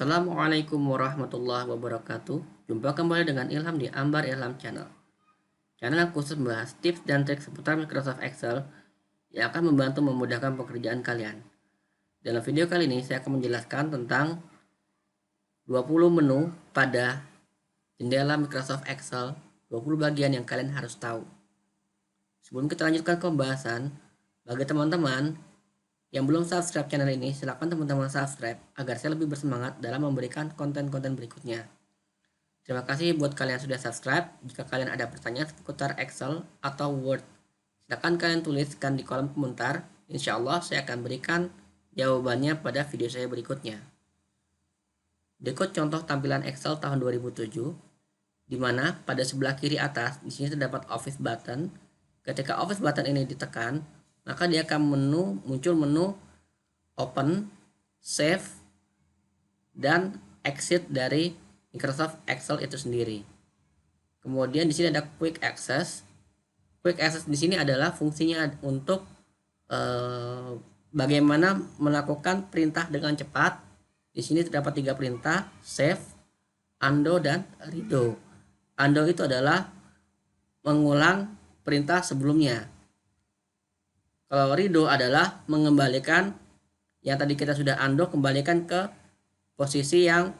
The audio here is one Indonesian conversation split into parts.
Assalamualaikum warahmatullahi wabarakatuh. Jumpa kembali dengan Ilham di Ambar Ilham Channel. Channel yang khusus membahas tips dan trik seputar Microsoft Excel yang akan membantu memudahkan pekerjaan kalian. Dalam video kali ini saya akan menjelaskan tentang 20 menu pada jendela Microsoft Excel, 20 bagian yang kalian harus tahu. Sebelum kita lanjutkan ke pembahasan, bagi teman-teman yang belum subscribe channel ini, silakan teman-teman subscribe agar saya lebih bersemangat dalam memberikan konten-konten berikutnya. Terima kasih buat kalian yang sudah subscribe. Jika kalian ada pertanyaan seputar Excel atau Word, silakan kalian tuliskan di kolom komentar. Insya Allah saya akan berikan jawabannya pada video saya berikutnya. Berikut contoh tampilan Excel tahun 2007, di mana pada sebelah kiri atas di sini terdapat Office button. Ketika Office button ini ditekan, maka dia akan muncul menu Open, Save, dan Exit dari Microsoft Excel itu sendiri. Kemudian di sini ada Quick Access. Quick Access di sini adalah fungsinya untuk bagaimana melakukan perintah dengan cepat. Di sini terdapat 3 perintah: Save, Undo, dan Redo. Undo itu adalah mengulang perintah sebelumnya. Kalau redo adalah mengembalikan yang tadi kita sudah undo, kembalikan ke posisi yang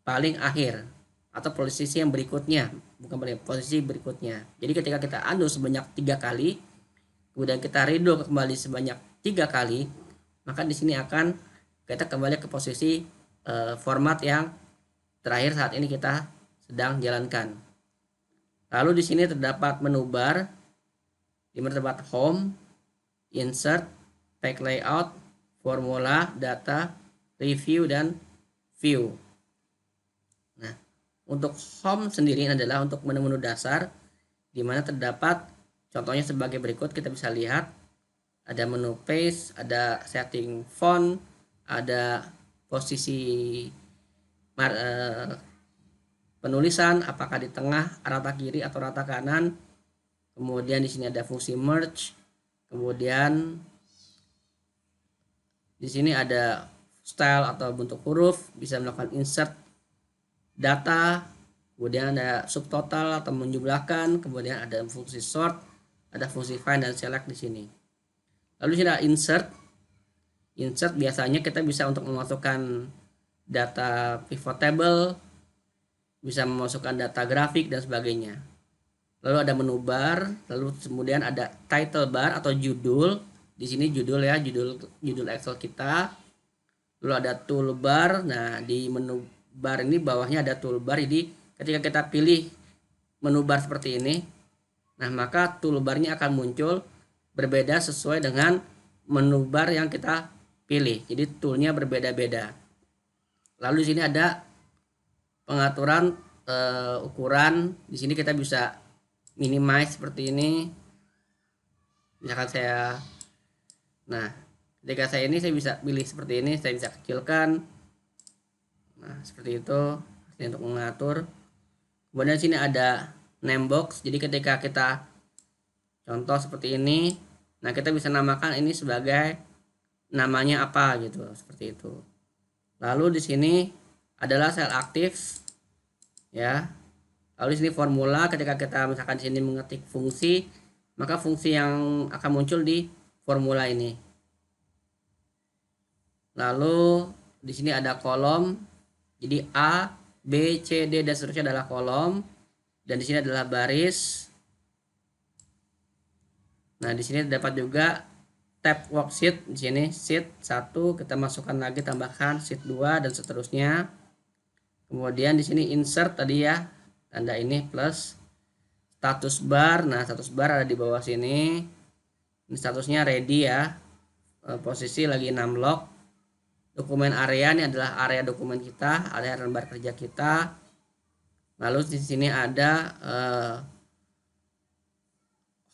paling akhir atau posisi yang berikutnya, bukan posisi berikutnya. Jadi ketika kita undo sebanyak 3 kali, kemudian kita redo kembali sebanyak 3 kali, maka di sini akan kita kembali ke posisi format yang terakhir saat ini kita sedang jalankan. Lalu di sini terdapat menu bar, di mana terdapat Home, Insert, Page Layout, Formula, Data, Review, dan View. Nah, untuk Home sendiri adalah untuk menu-menu dasar, di mana terdapat contohnya sebagai berikut. Kita bisa lihat ada menu Page, ada setting font, ada posisi penulisan, apakah di tengah, rata kiri, atau rata kanan. Kemudian di sini ada fungsi merge. Kemudian di sini ada style atau bentuk huruf, bisa melakukan insert data, kemudian ada subtotal atau menjumlahkan, kemudian ada fungsi sort, ada fungsi find dan select di sini. Lalu di sini ada insert. Insert biasanya kita bisa untuk memasukkan data pivot table, bisa memasukkan data grafik dan sebagainya. Lalu ada menu bar, lalu kemudian ada title bar atau judul. Di sini judul ya, judul Excel kita. Lalu ada toolbar. Nah, di menu bar ini bawahnya ada toolbar. Jadi ketika kita pilih menu bar seperti ini, nah maka toolbarnya akan muncul berbeda sesuai dengan menu bar yang kita pilih. Jadi toolnya berbeda-beda. Lalu di sini ada pengaturan ukuran. Di sini kita bisa minimize seperti ini. Misalkan ketika saya bisa pilih seperti ini, saya bisa kecilkan. Nah, seperti itu untuk mengatur. Kemudian di sini ada name box. Jadi ketika kita contoh seperti ini, nah kita bisa namakan ini sebagai namanya apa gitu, seperti itu. Lalu di sini adalah sel aktif ya. Lalu di sini formula, ketika kita misalkan di sini mengetik fungsi, maka fungsi yang akan muncul di formula ini. Lalu di sini ada kolom. Jadi A, B, C, D dan seterusnya adalah kolom, dan di sini adalah baris. Nah, di sini terdapat juga tab worksheet. Di sini sheet 1 kita masukkan lagi, tambahkan sheet 2 dan seterusnya. Kemudian di sini insert tadi ya, tanda ini plus. Status bar, nah status bar ada di bawah sini. Ini statusnya ready ya, posisi lagi 6 log. Dokumen area ini adalah area dokumen kita, area lembar kerja kita. Lalu di sini ada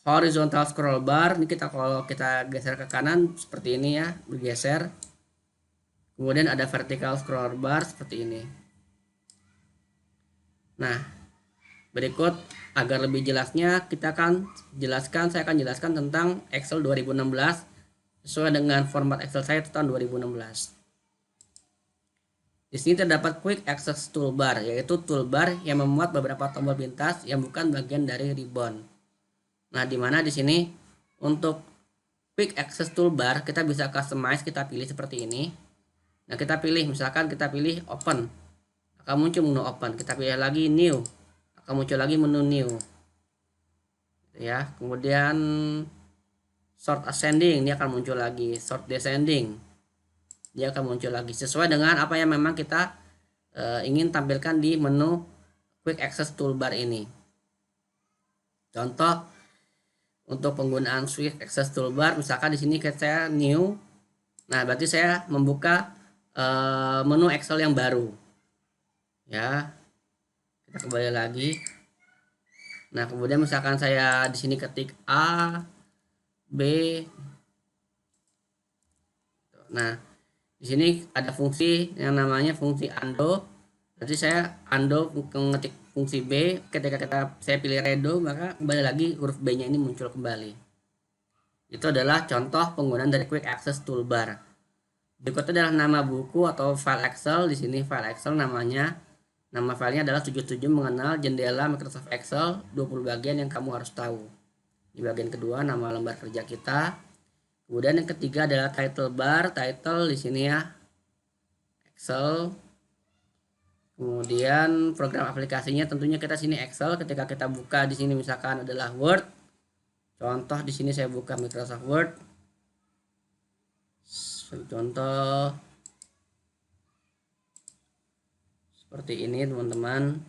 horizontal scroll bar. Ini kalau kita geser ke kanan seperti ini ya, bergeser. Kemudian ada vertical scroll bar seperti ini. Nah, berikut agar lebih jelasnya saya akan jelaskan tentang Excel 2016 sesuai dengan format Excel saya tahun 2016. Di sini terdapat Quick Access Toolbar, yaitu toolbar yang memuat beberapa tombol pintas yang bukan bagian dari ribbon. Nah, di mana di sini untuk Quick Access Toolbar kita bisa customize, kita pilih seperti ini. Nah, kita pilih, misalkan kita pilih Open, akan muncul menu Open. Kita pilih lagi New, akan muncul lagi menu New. Ya, kemudian Sort Ascending, ini akan muncul lagi. Sort Descending, dia akan muncul lagi sesuai dengan apa yang memang kita ingin tampilkan di menu Quick Access Toolbar ini. Contoh untuk penggunaan Quick Access Toolbar, misalkan di sini saya new. Nah, berarti saya membuka menu Excel yang baru. Ya. Kita kembali lagi. Nah, kemudian misalkan saya di sini ketik A, B. Nah, di sini ada fungsi yang namanya fungsi undo. Berarti saya undo mengetik fungsi B. Ketika saya pilih redo, maka kembali lagi huruf B-nya ini muncul kembali. Itu adalah contoh penggunaan dari Quick Access Toolbar. Berikutnya adalah nama buku atau file Excel. Di sini file Excel namanya. Nama filenya adalah 77 mengenal jendela Microsoft Excel 20 bagian yang kamu harus tahu. Di bagian kedua nama lembar kerja kita. Kemudian yang ketiga adalah title bar, title di sini ya Excel. Kemudian program aplikasinya tentunya kita sini Excel. Ketika kita buka di sini misalkan adalah Word. Contoh di sini saya buka Microsoft Word. Contoh seperti ini teman-teman.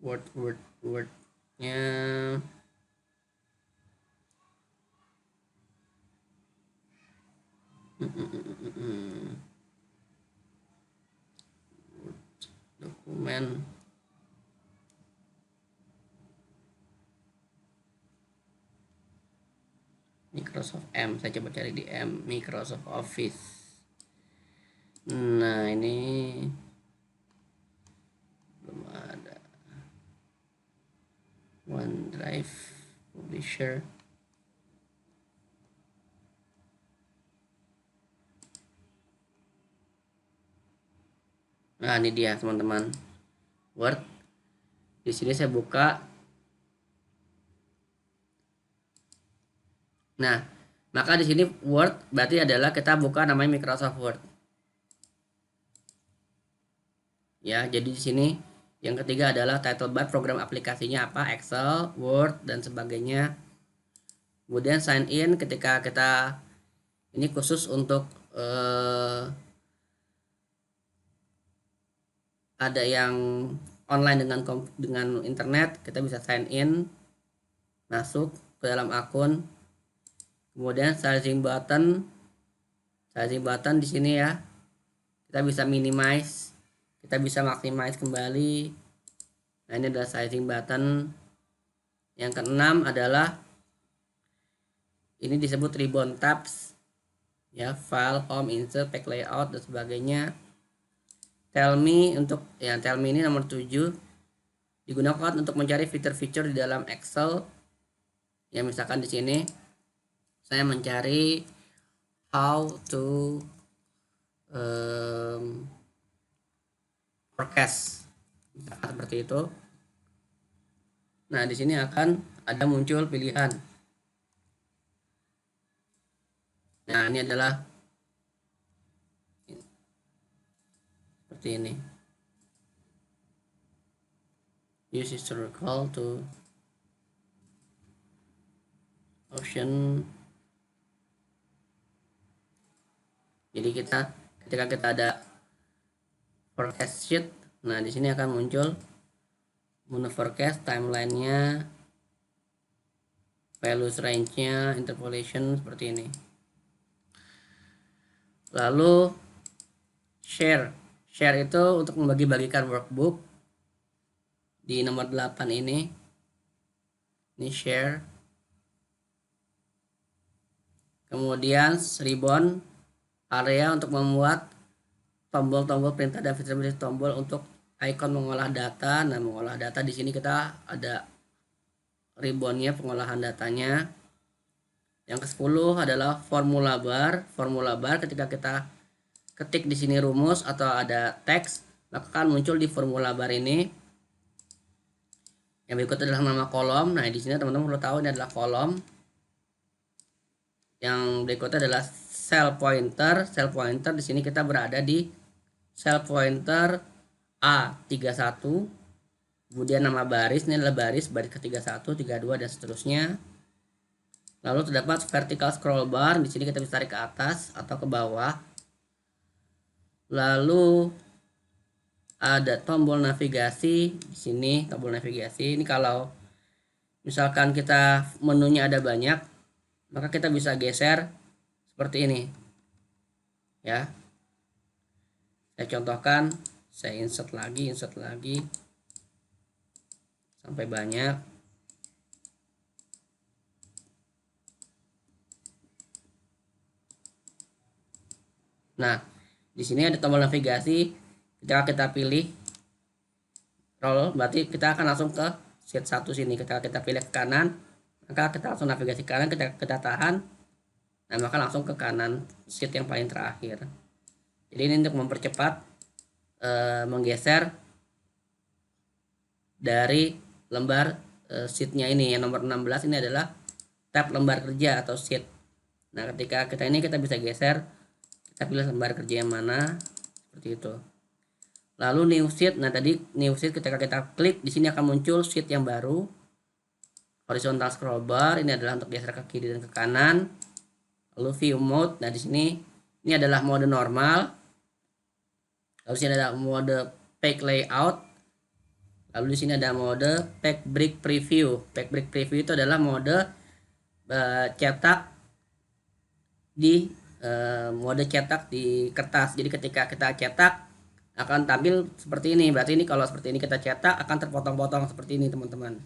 Word-nya dokumen Microsoft M, saya coba cari di M, Microsoft Office. Nah, ini belum ada. OneDrive Publisher. Nah, ini dia teman-teman. Word. Di sini saya buka. Nah, maka di sini Word berarti adalah kita buka namanya Microsoft Word. Ya, jadi di sini yang ketiga adalah title bar, program aplikasinya apa, Excel, Word dan sebagainya. Kemudian sign in ketika kita ini khusus untuk ada yang online dengan internet, kita bisa sign in, masuk ke dalam akun. Kemudian sizing button di sini ya, kita bisa minimize, kita bisa maximize kembali. Nah, ini adalah sizing button. Yang keenam adalah ini disebut ribbon tabs ya, file, home, insert, pack layout dan sebagainya. Tell me ini nomor 7 digunakan untuk mencari fitur-fitur di dalam Excel. Ya, misalkan di sini saya mencari how to forecast, seperti itu. Nah, di sini akan ada muncul pilihan. Nah, ini adalah seperti ini. Use historical to option. Jadi ketika kita ada forecast sheet, nah di sini akan muncul menu forecast, timelinenya. values range-nya, interpolation seperti ini. Lalu share itu untuk membagi-bagikan workbook di nomor 8 ini share. Kemudian ribbon area untuk membuat tombol-tombol perintah dan fitur tombol untuk icon mengolah data. Nah, mengolah data di sini kita ada ribbonnya, pengolahan datanya. Yang ke-10 adalah formula bar. Formula bar ketika kita ketik di sini rumus atau ada teks, maka akan muncul di formula bar ini. Yang berikut adalah nama kolom. Nah, di sini teman-teman perlu tahu ini adalah kolom. Yang berikutnya adalah cell pointer. Cell pointer di sini kita berada di cell pointer A31. Kemudian nama baris ini adalah baris ke-31, 32 dan seterusnya. Lalu terdapat vertical scroll bar. Di sini kita bisa tarik ke atas atau ke bawah. Lalu ada tombol navigasi di sini. Tombol navigasi ini kalau misalkan kita menunya ada banyak, maka kita bisa geser seperti ini. Ya. Saya contohkan, saya insert lagi sampai banyak. Nah, di sini ada tombol navigasi. Ketika kita pilih roll, berarti kita akan langsung ke sheet 1 sini. Ketika kita pilih ke kanan, maka kita langsung navigasi kanan. Ketika kita tahan, nah maka langsung ke kanan sheet yang paling terakhir. Jadi ini untuk mempercepat menggeser dari lembar sheetnya ini. Yang nomor 16 ini adalah tab lembar kerja atau sheet. Nah, ketika kita bisa geser, kita pilih lembar kerja yang mana, seperti itu. Lalu new sheet. Nah, tadi new sheet ketika kita klik di sini akan muncul sheet yang baru. Horizontal scroll bar ini adalah untuk geser ke kiri dan ke kanan. Lalu view mode. Nah, di sini ini adalah mode normal. Lalu di sini ada mode page layout. Lalu di sini ada mode page break preview. Page break preview itu adalah mode cetak di kertas. Jadi ketika kita cetak akan tampil seperti ini. Berarti ini kalau seperti ini kita cetak akan terpotong-potong seperti ini, teman-teman.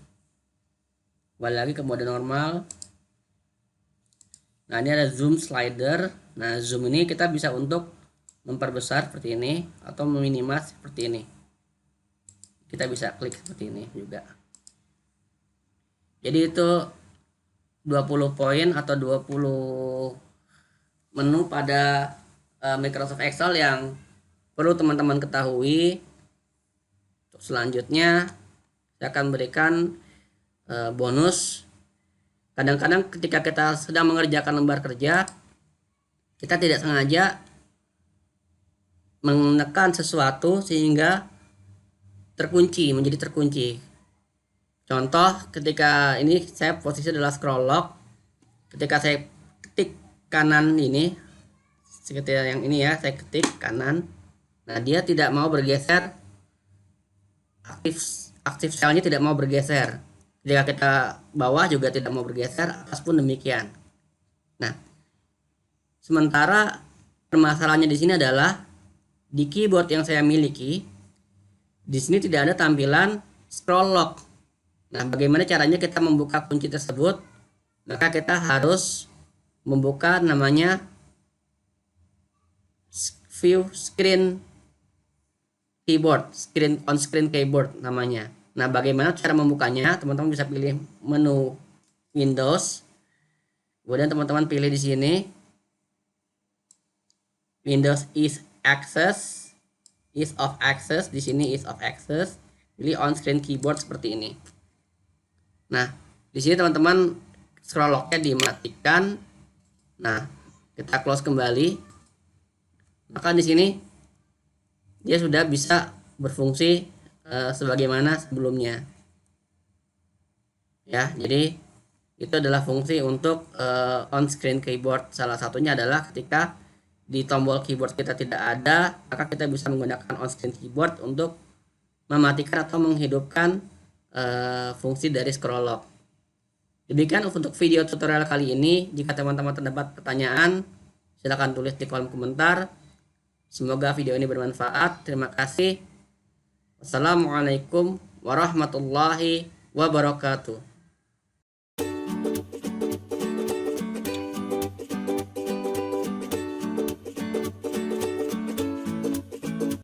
Kembali lagi ke mode normal. Nah, ini ada zoom slider. Nah, zoom ini kita bisa untuk memperbesar seperti ini atau meminimas seperti ini. Kita bisa klik seperti ini juga. Jadi itu 20 poin atau 20 menu pada Microsoft Excel yang perlu teman-teman ketahui. Untuk selanjutnya saya akan berikan bonus. Kadang-kadang ketika kita sedang mengerjakan lembar kerja, kita tidak sengaja menekan sesuatu sehingga menjadi terkunci. Contoh, ketika ini saya posisi adalah scroll lock. Ketika saya ketik kanan ini, seperti yang ini ya, saya ketik kanan. Nah, dia tidak mau bergeser. Aktif selnya tidak mau bergeser. Jika kita bawah juga tidak mau bergeser, atas pun demikian. Nah, sementara permasalahannya di sini adalah di keyboard yang saya miliki, di sini tidak ada tampilan scroll lock. Nah, bagaimana caranya kita membuka kunci tersebut? Maka kita harus membuka namanya view screen keyboard, on screen keyboard namanya. Nah, bagaimana cara membukanya? Teman-teman bisa pilih menu Windows. Kemudian teman-teman pilih di sini Windows is of access. Di sini is of access. Pilih on screen keyboard seperti ini. Nah, di sini teman-teman scroll lock-nya dimatikan. Nah, kita close kembali. Maka di sini dia sudah bisa berfungsi sebagaimana sebelumnya. Ya, jadi itu adalah fungsi untuk on screen keyboard. Salah satunya adalah ketika di tombol keyboard kita tidak ada, maka kita bisa menggunakan on screen keyboard untuk mematikan atau menghidupkan fungsi dari scroll lock. Demikian untuk video tutorial kali ini. Jika teman-teman terdapat pertanyaan, silakan tulis di kolom komentar. Semoga video ini bermanfaat. Terima kasih. Wassalamualaikum warahmatullahi wabarakatuh.